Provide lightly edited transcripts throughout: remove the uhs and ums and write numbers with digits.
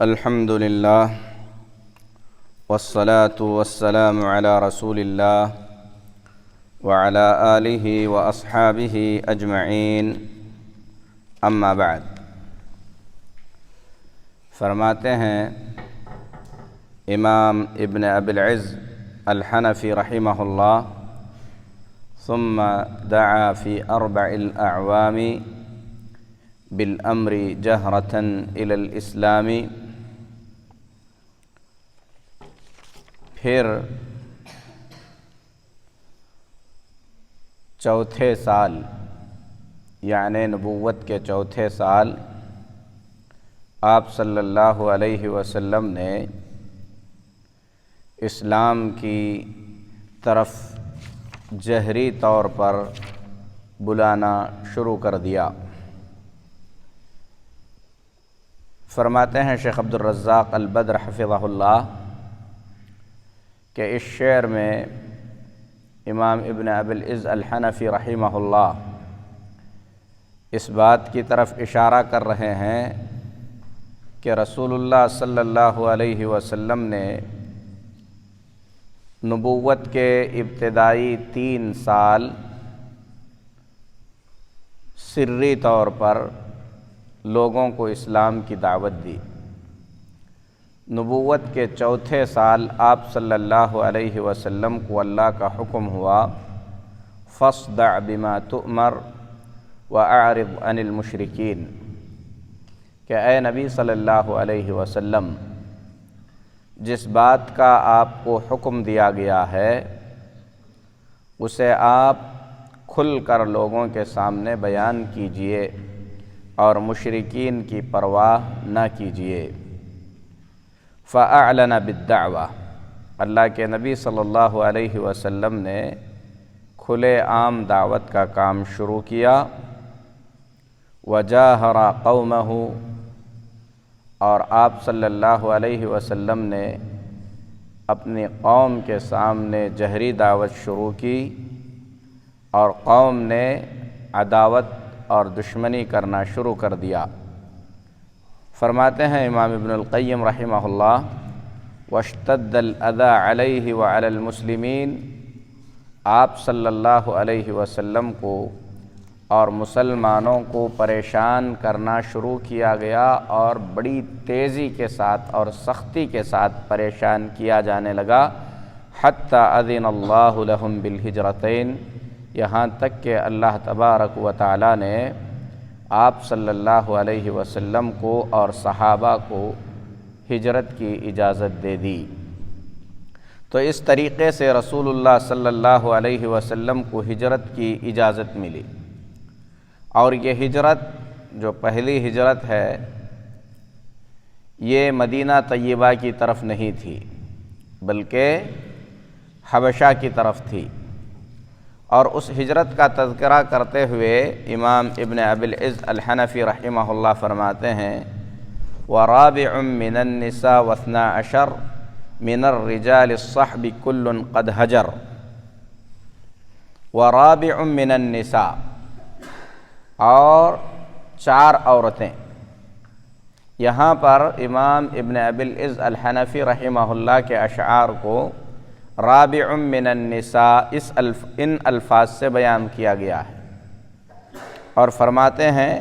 الحمد للہ والصلاة والسلام علی رسول اللہ وعلی آلہ واصحابہ اجمعین اما بعد۔ فرماتے ہیں امام ابن ابی العز الحنفی رحمہ اللہ: ثم دعا فی اربع الاعوام بالامر جہرۃ الی الاسلام۔ پھر چوتھے سال یعنی نبوت کے چوتھے سال آپ صلی اللہ علیہ وسلم نے اسلام کی طرف جہری طور پر بلانا شروع کر دیا۔ فرماتے ہیں شیخ عبد الرزاق البدر حفظہ اللہ کہ اس شعر میں امام ابن ابی العز الحنفی رحمہ اللہ اس بات کی طرف اشارہ کر رہے ہیں کہ رسول اللہ صلی اللہ علیہ وسلم نے نبوت کے ابتدائی 3 سال سری طور پر لوگوں کو اسلام کی دعوت دی۔ نبوت کے چوتھے سال آپ صلی اللہ علیہ وسلم کو اللہ کا حکم ہوا: فاصدع بما تؤمر واعرض عن المشرکین، کہ اے نبی صلی اللہ علیہ وسلم، جس بات کا آپ کو حکم دیا گیا ہے اسے آپ کھل کر لوگوں کے سامنے بیان کیجئے اور مشرکین کی پرواہ نہ کیجئے۔ فَأَعْلَنَ بِالدَّعْوَةِ، اللہ کے نبی صلی اللہ علیہ وسلم نے کھلے عام دعوت کا کام شروع کیا۔ وَجَاهَرَ قَوْمَهُ، اور آپ صلی اللہ علیہ وسلم نے اپنی قوم کے سامنے جہری دعوت شروع کی اور قوم نے عداوت اور دشمنی کرنا شروع کر دیا۔ فرماتے ہیں امام ابن القیم رحمہ اللہ: واشتد الاذى علیہ وعلی المسلمین، آپ صلی اللہ علیہ وسلم کو اور مسلمانوں کو پریشان کرنا شروع کیا گیا اور بڑی تیزی کے ساتھ اور سختی کے ساتھ پریشان کیا جانے لگا۔ حتی اذن اللہ لہم بالہجرتین، یہاں تک کہ اللہ تبارک و تعالی نے آپ صلی اللہ علیہ وسلم کو اور صحابہ کو ہجرت کی اجازت دے دی۔ تو اس طریقے سے رسول اللہ صلی اللہ علیہ وسلم کو ہجرت کی اجازت ملی، اور یہ ہجرت جو پہلی ہجرت ہے یہ مدینہ طیبہ کی طرف نہیں تھی بلکہ حبشہ کی طرف تھی۔ اور اس ہجرت کا تذکرہ کرتے ہوئے امام ابن ابی العز الحنفی رحمہ اللہ فرماتے ہیں: وَرَابِعٌ مِّنَ النِّسَاءِ وَاثْنَا عَشَرَ مِنَ الرِّجَالِ الصَّحْبِ كُلٌّ قَدْ هَجَرَ۔ وَرَابِعٌ مِّنَ النِّسَاءِ، اور 4 عورتیں۔ یہاں پر امام ابن ابی العز الحنفی رحمہ اللہ کے اشعار کو رابع من النساء ان الفاظ سے بیان کیا گیا ہے، اور فرماتے ہیں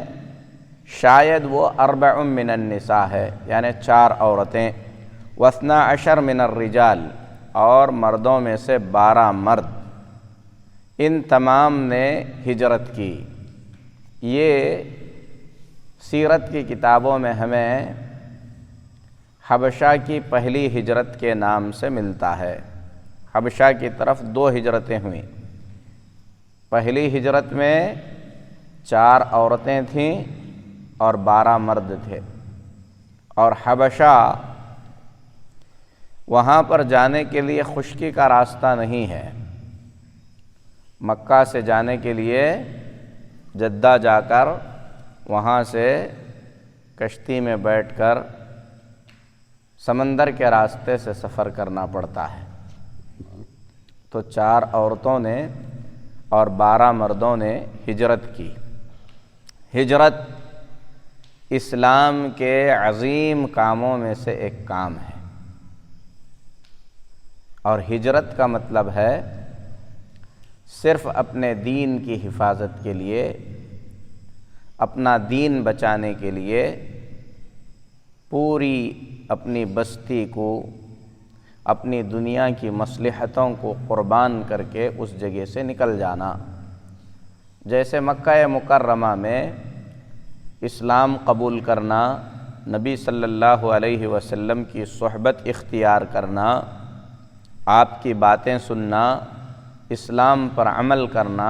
شاید وہ 4 من النساء ہے، یعنی 4 عورتیں۔ واثنا عشر من الرجال، اور مردوں میں سے 12 مرد، ان تمام نے ہجرت کی۔ یہ سیرت کی کتابوں میں ہمیں حبشہ کی پہلی ہجرت کے نام سے ملتا ہے۔ حبشہ کی طرف 2 ہجرتیں ہوئیں۔ پہلی ہجرت میں 4 عورتیں تھیں اور 12 مرد تھے، اور حبشہ وہاں پر جانے کے لیے خشکی کا راستہ نہیں ہے۔ مکہ سے جانے کے لیے جدہ جا کر وہاں سے کشتی میں بیٹھ کر سمندر کے راستے سے سفر کرنا پڑتا ہے۔ تو 4 عورتوں نے اور 12 مردوں نے ہجرت کی۔ ہجرت اسلام کے عظیم کاموں میں سے ایک کام ہے، اور ہجرت کا مطلب ہے صرف اپنے دین کی حفاظت کے لیے، اپنا دین بچانے کے لیے پوری اپنی بستی کو، اپنی دنیا کی مصلحتوں کو قربان کر کے اس جگہ سے نکل جانا۔ جیسے مکہ مکرمہ میں اسلام قبول کرنا، نبی صلی اللہ علیہ وسلم کی صحبت اختیار کرنا، آپ کی باتیں سننا، اسلام پر عمل کرنا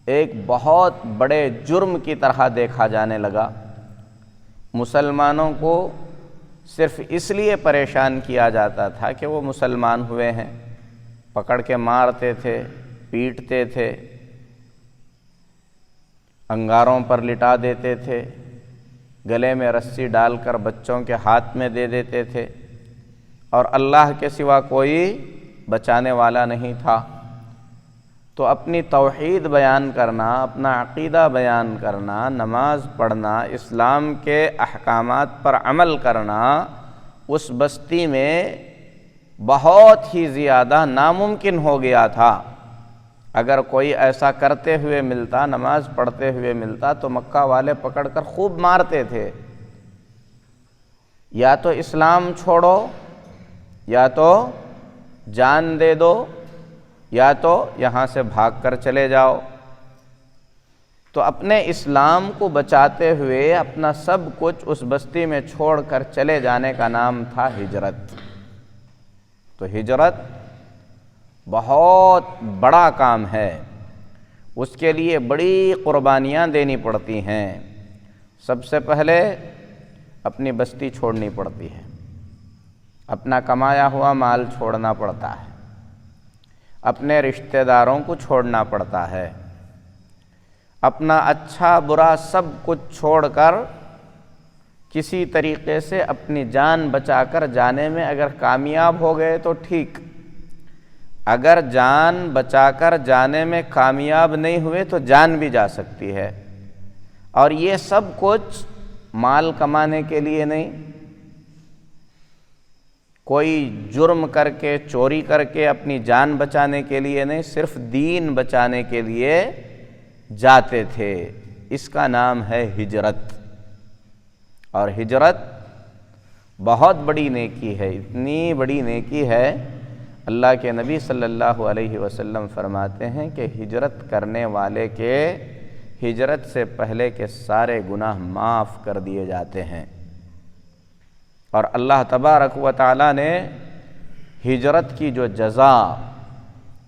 ایک بہت بڑے جرم کی طرح دیکھا جانے لگا۔ مسلمانوں کو صرف اس لیے پریشان کیا جاتا تھا کہ وہ مسلمان ہوئے ہیں، پکڑ کے مارتے تھے، پیٹتے تھے، انگاروں پر لٹا دیتے تھے، گلے میں رسی ڈال کر بچوں کے ہاتھ میں دے دیتے تھے، اور اللہ کے سوا کوئی بچانے والا نہیں تھا۔ تو اپنی توحید بیان کرنا، اپنا عقیدہ بیان کرنا، نماز پڑھنا، اسلام کے احکامات پر عمل کرنا اس بستی میں بہت ہی زیادہ ناممکن ہو گیا تھا۔ اگر کوئی ایسا کرتے ہوئے ملتا، نماز پڑھتے ہوئے ملتا، تو مکہ والے پکڑ کر خوب مارتے تھے، یا تو اسلام چھوڑو، یا تو جان دے دو، یا تو یہاں سے بھاگ کر چلے جاؤ۔ تو اپنے اسلام کو بچاتے ہوئے اپنا سب کچھ اس بستی میں چھوڑ کر چلے جانے کا نام تھا ہجرت۔ تو ہجرت بہت بڑا کام ہے، اس کے لیے بڑی قربانیاں دینی پڑتی ہیں۔ سب سے پہلے اپنی بستی چھوڑنی پڑتی ہے، اپنا کمایا ہوا مال چھوڑنا پڑتا ہے، اپنے رشتہ داروں کو چھوڑنا پڑتا ہے، اپنا اچھا برا سب کچھ چھوڑ کر کسی طریقے سے اپنی جان بچا کر جانے میں اگر کامیاب ہو گئے تو ٹھیک، اگر جان بچا کر جانے میں کامیاب نہیں ہوئے تو جان بھی جا سکتی ہے۔ اور یہ سب کچھ مال کمانے کے لیے نہیں، کوئی جرم کر کے، چوری کر کے اپنی جان بچانے کے لیے نہیں، صرف دین بچانے کے لیے جاتے تھے۔ اس کا نام ہے ہجرت۔ اور ہجرت بہت بڑی نیکی ہے، اتنی بڑی نیکی ہے، اللہ کے نبی صلی اللہ علیہ وسلم فرماتے ہیں کہ ہجرت کرنے والے کے ہجرت سے پہلے کے سارے گناہ معاف کر دیے جاتے ہیں۔ اور اللہ تبارک و تعالی نے ہجرت کی جو جزا،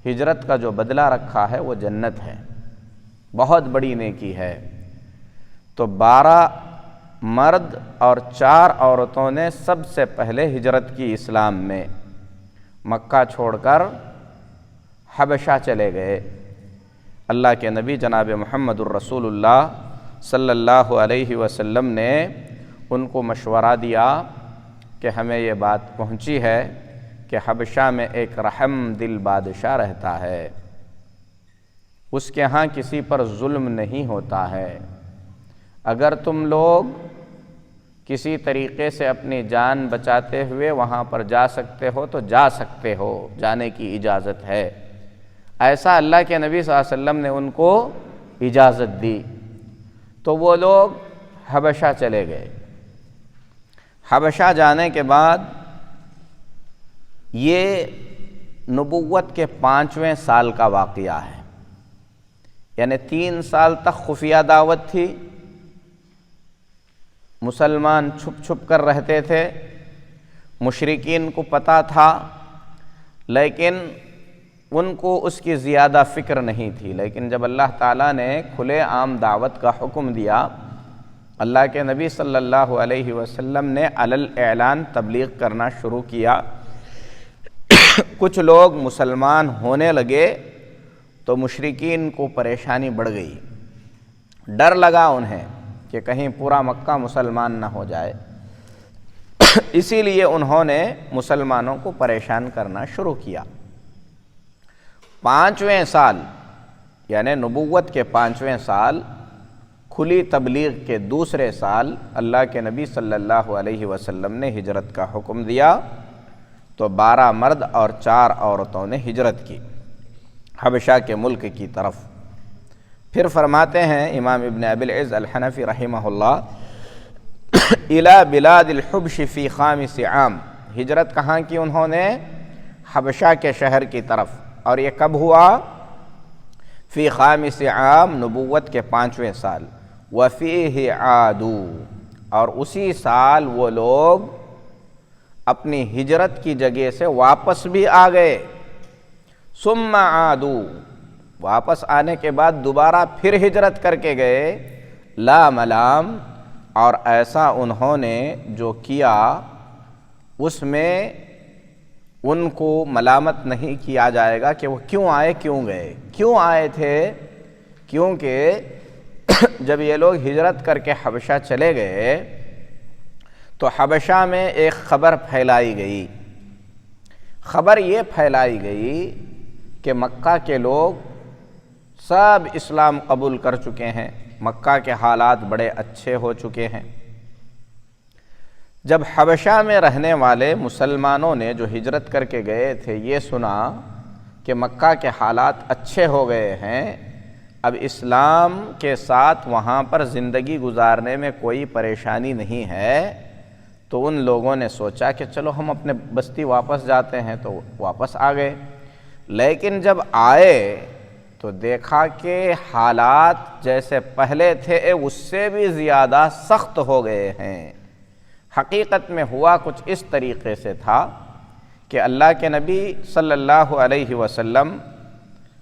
ہجرت کا جو بدلہ رکھا ہے وہ جنت ہے، بہت بڑی نیکی ہے۔ تو 12 مرد اور 4 عورتوں نے سب سے پہلے ہجرت کی اسلام میں، مکہ چھوڑ کر حبشہ چلے گئے۔ اللہ کے نبی جناب محمد الرسول اللہ صلی اللہ علیہ وسلم نے ان کو مشورہ دیا کہ ہمیں یہ بات پہنچی ہے کہ حبشہ میں ایک رحم دل بادشاہ رہتا ہے، اس کے ہاں کسی پر ظلم نہیں ہوتا ہے، اگر تم لوگ کسی طریقے سے اپنی جان بچاتے ہوئے وہاں پر جا سکتے ہو تو جا سکتے ہو، جانے کی اجازت ہے۔ ایسا اللہ کے نبی صلی اللہ علیہ وسلم نے ان کو اجازت دی، تو وہ لوگ حبشہ چلے گئے۔ حبشہ جانے کے بعد یہ نبوت کے 5ویں سال کا واقعہ ہے، یعنی 3 سال تک خفیہ دعوت تھی، مسلمان چھپ چھپ کر رہتے تھے، مشرکین کو پتہ تھا، لیکن ان کو اس کی زیادہ فکر نہیں تھی۔ لیکن جب اللہ تعالیٰ نے کھلے عام دعوت کا حکم دیا، اللہ کے نبی صلی اللہ علیہ وسلم نے علی الاعلان تبلیغ کرنا شروع کیا، کچھ لوگ مسلمان ہونے لگے تو مشرکین کو پریشانی بڑھ گئی، ڈر لگا انہیں کہ کہیں پورا مکہ مسلمان نہ ہو جائے، اسی لیے انہوں نے مسلمانوں کو پریشان کرنا شروع کیا۔ 5ویں سال یعنی نبوت کے 5ویں سال کھلی تبلیغ کے دوسرے سال اللہ کے نبی صلی اللہ علیہ وسلم نے ہجرت کا حکم دیا، تو 12 مرد اور 4 عورتوں نے ہجرت کی حبشہ کے ملک کی طرف۔ پھر فرماتے ہیں امام ابن ابی العز الحنفی رحمہ اللہ، الی بلاد الحبش فی خامس عام، ہجرت کہاں کی انہوں نے؟ حبشہ کے شہر کی طرف۔ اور یہ کب ہوا؟ فی خامس عام، نبوت کے 5ویں سال۔ وفیہ عادوا، اور اسی سال وہ لوگ اپنی ہجرت کی جگہ سے واپس بھی آ گئے۔ ثم عادوا، واپس آنے کے بعد دوبارہ پھر ہجرت کر کے گئے۔ لا ملام، اور ایسا انہوں نے جو کیا اس میں ان کو ملامت نہیں کیا جائے گا کہ وہ کیوں آئے کیوں گئے۔ کیوں آئے تھے؟ کیونکہ جب یہ لوگ ہجرت کر کے حبشہ چلے گئے تو حبشہ میں ایک خبر پھیلائی گئی۔ خبر یہ پھیلائی گئی کہ مکہ کے لوگ سب اسلام قبول کر چکے ہیں، مکہ کے حالات بڑے اچھے ہو چکے ہیں۔ جب حبشہ میں رہنے والے مسلمانوں نے جو ہجرت کر کے گئے تھے یہ سنا کہ مکہ کے حالات اچھے ہو گئے ہیں، اب اسلام کے ساتھ وہاں پر زندگی گزارنے میں کوئی پریشانی نہیں ہے، تو ان لوگوں نے سوچا کہ چلو ہم اپنے بستی واپس جاتے ہیں، تو واپس آ گئے۔ لیکن جب آئے تو دیکھا کہ حالات جیسے پہلے تھے اس سے بھی زیادہ سخت ہو گئے ہیں۔ حقیقت میں ہوا کچھ اس طریقے سے تھا کہ اللہ کے نبی صلی اللہ علیہ وسلم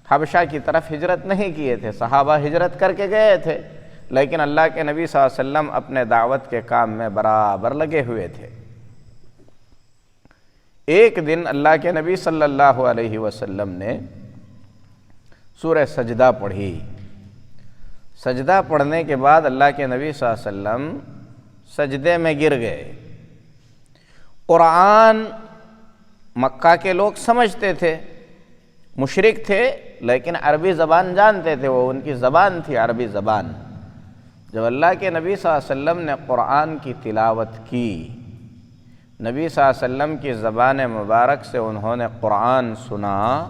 حبشہ کی طرف ہجرت نہیں کیے تھے، صحابہ ہجرت کر کے گئے تھے، لیکن اللہ کے نبی صلی اللہ علیہ وسلم اپنے دعوت کے کام میں برابر لگے ہوئے تھے۔ ایک دن اللہ کے نبی صلی اللہ علیہ وسلم نے سورہ سجدہ پڑھی۔ سجدہ پڑھنے کے بعد اللہ کے نبی صلی اللہ علیہ وسلم سجدے میں گر گئے۔ قرآن مکہ کے لوگ سمجھتے تھے، مشرک تھے لیکن عربی زبان جانتے تھے، وہ ان کی زبان تھی عربی زبان۔ جب اللہ کے نبی صلی اللہ علیہ وسلم نے قرآن کی تلاوت کی، نبی صلی اللہ علیہ وسلم کی زبان مبارک سے انہوں نے قرآن سنا،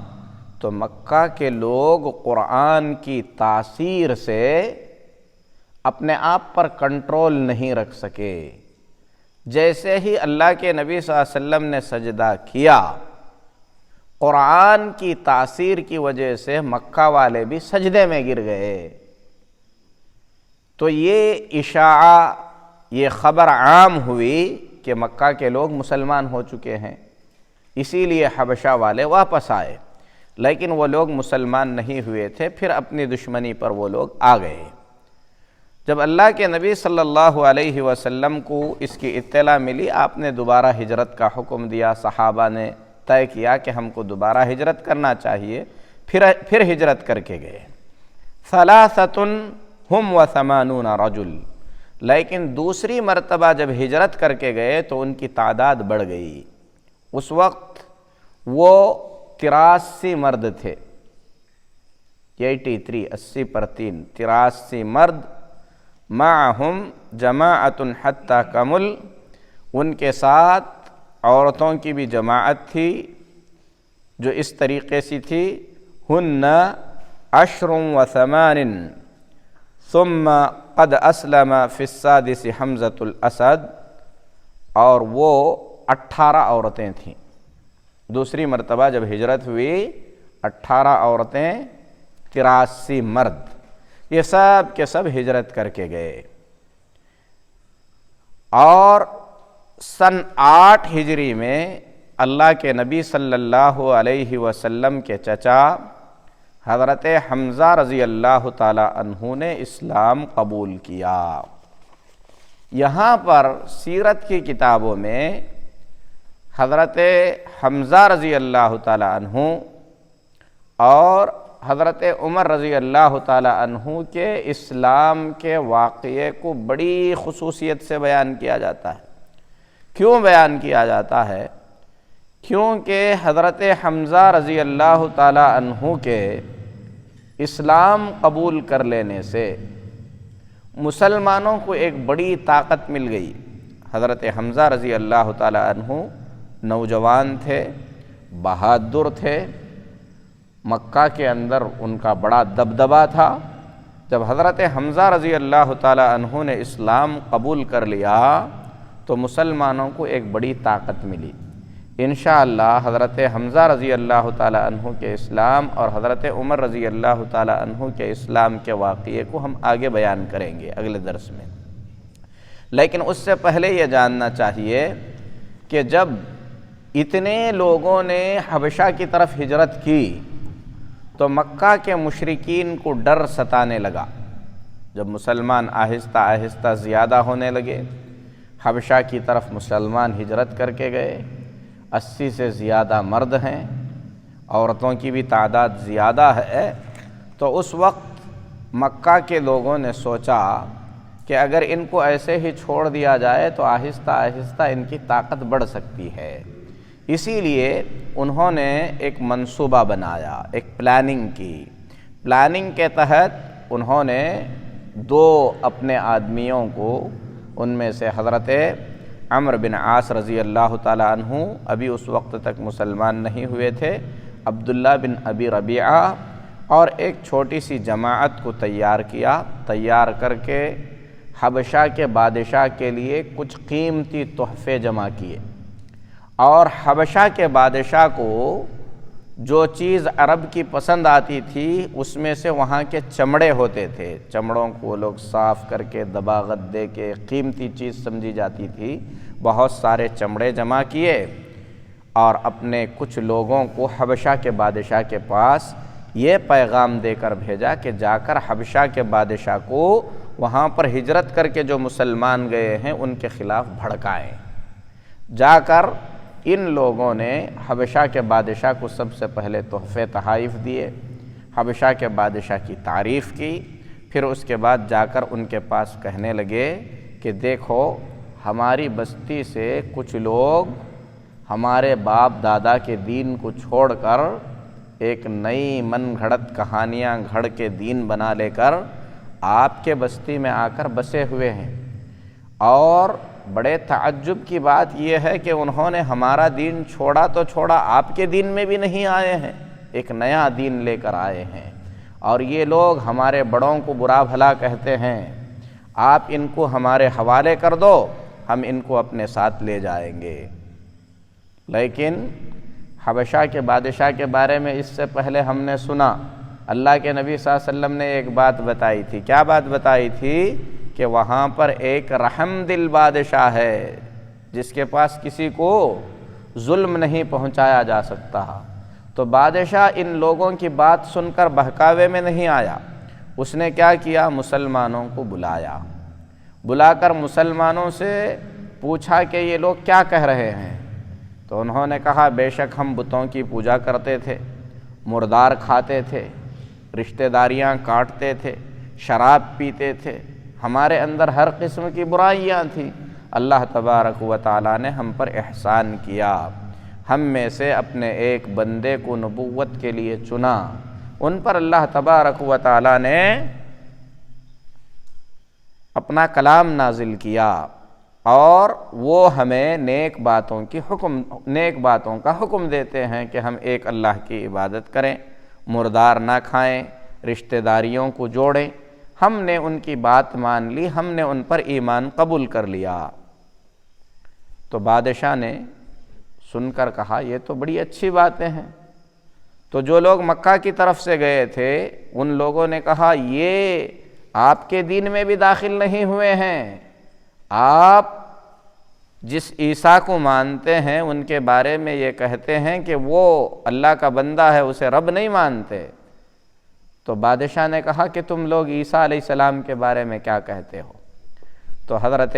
تو مکہ کے لوگ قرآن کی تاثیر سے اپنے آپ پر کنٹرول نہیں رکھ سکے۔ جیسے ہی اللہ کے نبی صلی اللہ علیہ وسلم نے سجدہ کیا، قرآن کی تاثیر کی وجہ سے مکہ والے بھی سجدے میں گر گئے۔ تو یہ اشاعہ، یہ خبر عام ہوئی کہ مکہ کے لوگ مسلمان ہو چکے ہیں، اسی لیے حبشہ والے واپس آئے، لیکن وہ لوگ مسلمان نہیں ہوئے تھے، پھر اپنی دشمنی پر وہ لوگ آ گئے۔ جب اللہ کے نبی صلی اللہ علیہ وسلم کو اس کی اطلاع ملی، آپ نے دوبارہ ہجرت کا حکم دیا، صحابہ نے طے کیا کہ ہم کو دوبارہ ہجرت کرنا چاہیے، پھر ہجرت کر کے گئے۔ ثلاثۃ ہم وثمانون رجل، لیکن دوسری مرتبہ جب ہجرت کر کے گئے تو ان کی تعداد بڑھ گئی۔ اس وقت وہ 83 مرد تھے، 83 80 پر 3 83 مرد، معہم جماعت حتی کمل، ان کے ساتھ عورتوں کی بھی جماعت تھی جو اس طریقے سے تھی، ہن 10 و8 ثم قد اسلم فی السادس حمزۃ الاسد، اور وہ 18 عورتیں تھیں۔ دوسری مرتبہ جب ہجرت ہوئی 18 عورتیں، 83 مرد، یہ سب کے سب ہجرت کر کے گئے۔ اور سن 8 ہجری میں اللہ کے نبی صلی اللہ علیہ وسلم کے چچا حضرت حمزہ رضی اللہ تعالی عنہ نے اسلام قبول کیا۔ یہاں پر سیرت کی کتابوں میں حضرت حمزہ رضی اللہ تعالی عنہ اور حضرت عمر رضی اللہ تعالی عنہ کے اسلام کے واقعے کو بڑی خصوصیت سے بیان کیا جاتا ہے۔ کیوں بیان کیا جاتا ہے؟ کیونکہ حضرت حمزہ رضی اللہ تعالی عنہ کے اسلام قبول کر لینے سے مسلمانوں کو ایک بڑی طاقت مل گئی۔ حضرت حمزہ رضی اللہ تعالی عنہ نوجوان تھے، بہادر تھے، مکہ کے اندر ان کا بڑا دبدبہ تھا۔ جب حضرت حمزہ رضی اللہ تعالی عنہ نے اسلام قبول کر لیا تو مسلمانوں کو ایک بڑی طاقت ملی۔ انشاءاللہ حضرت حمزہ رضی اللہ تعالی عنہ کے اسلام اور حضرت عمر رضی اللہ تعالی عنہ کے اسلام کے واقعے کو ہم آگے بیان کریں گے اگلے درس میں، لیکن اس سے پہلے یہ جاننا چاہیے کہ جب اتنے لوگوں نے حبشہ کی طرف ہجرت کی تو مکہ کے مشرکین کو ڈر ستانے لگا۔ جب مسلمان آہستہ آہستہ زیادہ ہونے لگے، حبشہ کی طرف مسلمان ہجرت کر کے گئے، 80 سے زیادہ مرد ہیں، عورتوں کی بھی تعداد زیادہ ہے، تو اس وقت مکہ کے لوگوں نے سوچا کہ اگر ان کو ایسے ہی چھوڑ دیا جائے تو آہستہ آہستہ ان کی طاقت بڑھ سکتی ہے۔ اسی لیے انہوں نے ایک منصوبہ بنایا، ایک پلاننگ کی۔ پلاننگ کے تحت انہوں نے 2 اپنے آدمیوں کو، ان میں سے حضرت عمرو بن عاص رضی اللہ تعالی عنہ ابھی اس وقت تک مسلمان نہیں ہوئے تھے، عبداللہ بن ابی ربیعہ، اور ایک چھوٹی سی جماعت کو تیار کیا۔ تیار کر کے حبشہ کے بادشاہ کے لیے کچھ قیمتی تحفے جمع کیے، اور حبشہ کے بادشاہ کو جو چیز عرب کی پسند آتی تھی اس میں سے وہاں کے چمڑے ہوتے تھے، چمڑوں کو لوگ صاف کر کے دباغت دے کے قیمتی چیز سمجھی جاتی تھی، بہت سارے چمڑے جمع کیے اور اپنے کچھ لوگوں کو حبشہ کے بادشاہ کے پاس یہ پیغام دے کر بھیجا کہ جا کر حبشہ کے بادشاہ کو وہاں پر ہجرت کر کے جو مسلمان گئے ہیں ان کے خلاف بھڑکائیں۔ جا کر ان لوگوں نے حبشہ کے بادشاہ کو سب سے پہلے تحفے تحائف دیے، حبشہ کے بادشاہ کی تعریف کی، پھر اس کے بعد جا کر ان کے پاس کہنے لگے کہ دیکھو ہماری بستی سے کچھ لوگ ہمارے باپ دادا کے دین کو چھوڑ کر ایک نئی من گھڑت کہانیاں گھڑ کے دین بنا لے کر آپ کے بستی میں آ کر بسے ہوئے ہیں، اور بڑے تعجب کی بات یہ ہے کہ انہوں نے ہمارا دین چھوڑا تو چھوڑا، آپ کے دین میں بھی نہیں آئے ہیں، ایک نیا دین لے کر آئے ہیں، اور یہ لوگ ہمارے بڑوں کو برا بھلا کہتے ہیں، آپ ان کو ہمارے حوالے کر دو، ہم ان کو اپنے ساتھ لے جائیں گے۔ لیکن حبشہ کے بادشاہ کے بارے میں اس سے پہلے ہم نے سنا، اللہ کے نبی صلی اللہ علیہ وسلم نے ایک بات بتائی تھی۔ کیا بات بتائی تھی؟ کہ وہاں پر ایک رحم دل بادشاہ ہے جس کے پاس کسی کو ظلم نہیں پہنچایا جا سکتا۔ تو بادشاہ ان لوگوں کی بات سن کر بہکاوے میں نہیں آیا، اس نے کیا کیا؟ مسلمانوں کو بلا کر مسلمانوں سے پوچھا کہ یہ لوگ کیا کہہ رہے ہیں؟ تو انہوں نے کہا بے شک ہم بتوں کی پوجا کرتے تھے، مردار کھاتے تھے، رشتہ داریاں کاٹتے تھے، شراب پیتے تھے، ہمارے اندر ہر قسم کی برائیاں تھیں۔ اللہ تبارک و تعالیٰ نے ہم پر احسان کیا، ہم میں سے اپنے ایک بندے کو نبوت کے لیے چنا، ان پر اللہ تبارک و تعالیٰ نے اپنا کلام نازل کیا، اور وہ ہمیں نیک باتوں کا حکم دیتے ہیں کہ ہم ایک اللہ کی عبادت کریں، مردار نہ کھائیں، رشتہ داریوں کو جوڑیں۔ ہم نے ان کی بات مان لی، ہم نے ان پر ایمان قبول کر لیا۔ تو بادشاہ نے سن کر کہا یہ تو بڑی اچھی باتیں ہیں۔ تو جو لوگ مکہ کی طرف سے گئے تھے ان لوگوں نے کہا یہ آپ کے دین میں بھی داخل نہیں ہوئے ہیں، آپ جس عیسیٰ کو مانتے ہیں ان کے بارے میں یہ کہتے ہیں کہ وہ اللہ کا بندہ ہے، اسے رب نہیں مانتے۔ تو بادشاہ نے کہا کہ تم لوگ عیسیٰ علیہ السلام کے بارے میں کیا کہتے ہو؟ تو حضرت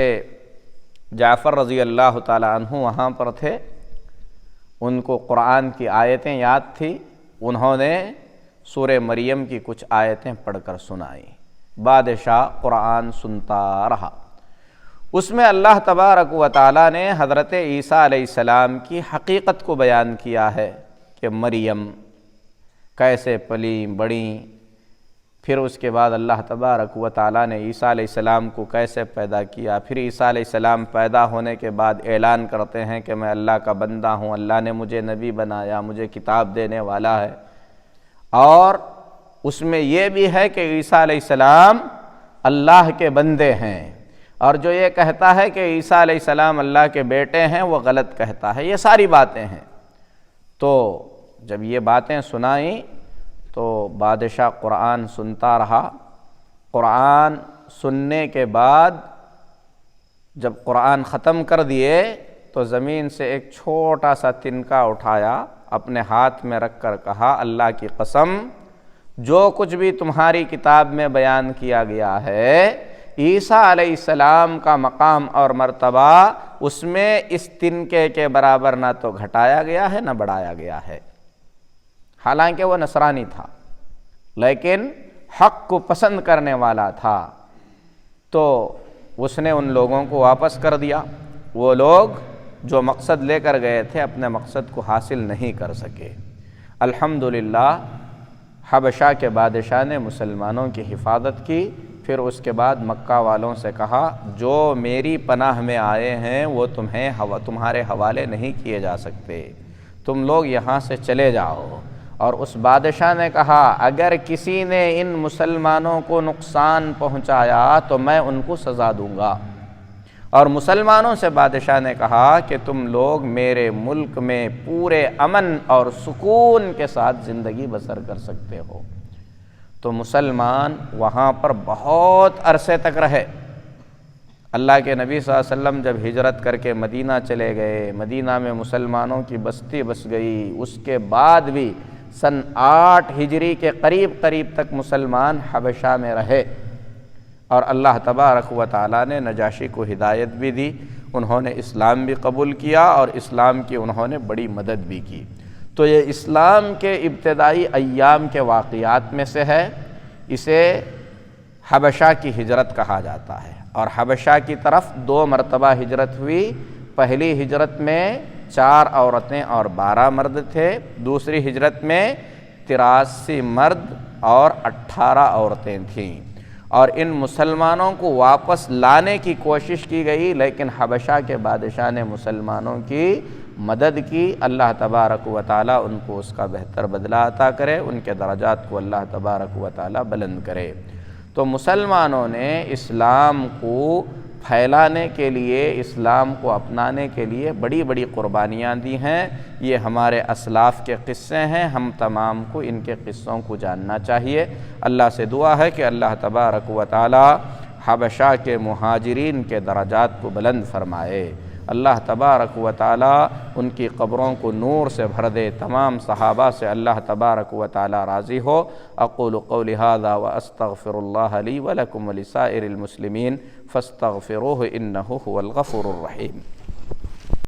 جعفر رضی اللہ تعالی عنہ وہاں پر تھے، ان کو قرآن کی آیتیں یاد تھی، انہوں نے سورہ مریم کی کچھ آیتیں پڑھ کر سنائیں۔ بادشاہ قرآن سنتا رہا، اس میں اللہ تبارک و تعالیٰ نے حضرت عیسیٰ علیہ السلام کی حقیقت کو بیان کیا ہے کہ مریم کیسے پلی بڑی، پھر اس کے بعد اللہ تبارک و تعالیٰ نے عیسیٰ علیہ السلام کو کیسے پیدا کیا. پھر عیسیٰ علیہ السلام پیدا ہونے کے بعد اعلان کرتے ہیں کہ میں اللہ کا بندہ ہوں، اللہ نے مجھے نبی بنایا، مجھے کتاب دینے والا ہے. اور اس میں یہ بھی ہے کہ عیسیٰ علیہ السلام اللہ کے بندے ہیں، اور جو یہ کہتا ہے کہ عیسیٰ علیہ السلام اللہ کے بیٹے ہیں وہ غلط کہتا ہے. یہ ساری باتیں ہیں. تو جب یہ باتیں سنائیں تو بادشاہ قرآن سنتا رہا. قرآن سننے کے بعد جب قرآن ختم کر دیے تو زمین سے ایک چھوٹا سا تنکا اٹھایا، اپنے ہاتھ میں رکھ کر کہا اللہ کی قسم جو کچھ بھی تمہاری کتاب میں بیان کیا گیا ہے عیسیٰ علیہ السلام کا مقام اور مرتبہ اس میں اس تنکے کے برابر نہ تو گھٹایا گیا ہے نہ بڑھایا گیا ہے. حالانکہ وہ نصرانی تھا لیکن حق کو پسند کرنے والا تھا، تو اس نے ان لوگوں کو واپس کر دیا. وہ لوگ جو مقصد لے کر گئے تھے اپنے مقصد کو حاصل نہیں کر سکے. الحمدللہ حبشہ کے بادشاہ نے مسلمانوں کی حفاظت کی. پھر اس کے بعد مکہ والوں سے کہا جو میری پناہ میں آئے ہیں وہ تمہارے حوالے نہیں کیے جا سکتے، تم لوگ یہاں سے چلے جاؤ. اور اس بادشاہ نے کہا اگر کسی نے ان مسلمانوں کو نقصان پہنچایا تو میں ان کو سزا دوں گا. اور مسلمانوں سے بادشاہ نے کہا کہ تم لوگ میرے ملک میں پورے امن اور سکون کے ساتھ زندگی بسر کر سکتے ہو. تو مسلمان وہاں پر بہت عرصے تک رہے. اللہ کے نبی صلی اللہ علیہ وسلم جب ہجرت کر کے مدینہ چلے گئے، مدینہ میں مسلمانوں کی بستی بس گئی. اس کے بعد بھی سن 8 ہجری کے قریب تک مسلمان حبشہ میں رہے، اور اللہ تبارک و تعالیٰ نے نجاشی کو ہدایت بھی دی. انہوں نے اسلام بھی قبول کیا اور اسلام کی انہوں نے بڑی مدد بھی کی. تو یہ اسلام کے ابتدائی ایام کے واقعات میں سے ہے. اسے حبشہ کی ہجرت کہا جاتا ہے، اور حبشہ کی طرف 2 مرتبہ ہجرت ہوئی. پہلی ہجرت میں 4 عورتیں اور 12 مرد تھے، دوسری ہجرت میں 83 مرد اور 18 عورتیں تھیں. اور ان مسلمانوں کو واپس لانے کی کوشش کی گئی، لیکن حبشہ کے بادشاہ نے مسلمانوں کی مدد کی. اللہ تبارک و تعالیٰ ان کو اس کا بہتر بدلہ عطا کرے، ان کے درجات کو اللہ تبارک و تعالیٰ بلند کرے. تو مسلمانوں نے اسلام کو پھیلانے کے لیے، اسلام کو اپنانے کے لیے بڑی بڑی قربانیاں دی ہیں. یہ ہمارے اسلاف کے قصے ہیں، ہم تمام کو ان کے قصوں کو جاننا چاہیے. اللہ سے دعا ہے کہ اللہ تبارک و تعالی حبشہ کے مہاجرین کے درجات کو بلند فرمائے. اللہ تبارک و تعالی ان کی قبروں کو نور سے بھر دے. تمام صحابہ سے اللہ تبارک و تعالی راضی ہو. اقول قولی ھذا واستغفر اللہ لی ولکم ولسائر المسلمین فاستغفروہ انہ ھو الغفور الرحیم.